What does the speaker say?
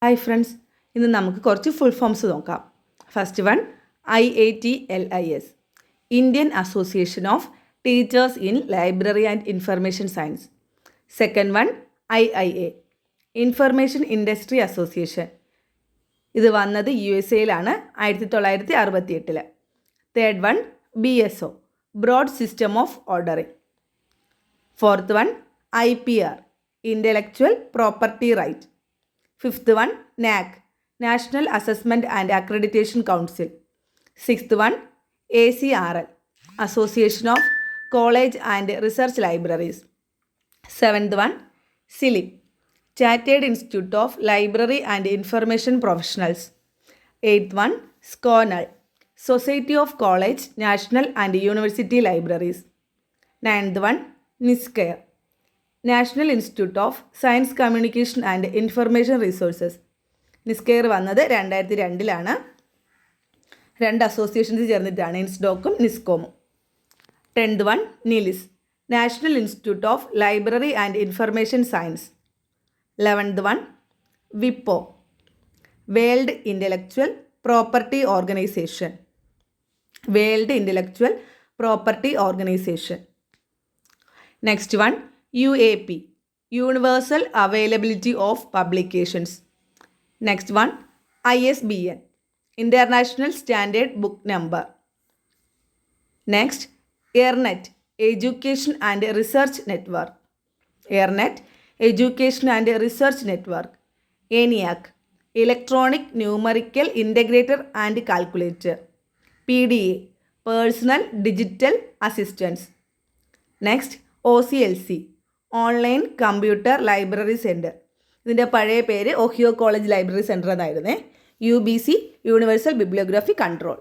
Hi friends, ഇന്ന് നമുക്ക് കുറച്ച് ഫുൾ ഫോംസ് നോക്കാം. First one IATLIS, Indian association of teachers in library and information science. Second one IIA, information industry association. ഇത് വന്നത് USA 1968. Third one BSO, broad system of ordering. Fourth one IPR, intellectual property right. Fifth one NAAC, national assessment and accreditation council. Sixth one ACRL, association of college and research libraries. Seventh one SILIP, chartered institute of library and information professionals. Eighth one SCONAL, society of college, national and university libraries. Ninth one NISCARE, national institute of science communication and information resources. NISCARE വന്നത് 2002. രണ്ട് associations ചേർന്നിട്ടാണ്, INSDOCും NISCOMും. Tenth one NILIS, national institute of library and information science. 11th one WIPO, world intellectual property organisation. World intellectual property organisation. Next one UAP, universal availability of publications. Next one ISBN, international standard book number. Next EARNET, education and research network. EARNET, education and research network. ENIAC, electronic numerical integrator and calculator. PDA, personal digital assistance. Next OCLC, online computer library centre. ഇതിൻ്റെ പഴയ പേര് Ohio college library centre എന്നായിരുന്നേ. UBC, universal bibliography control.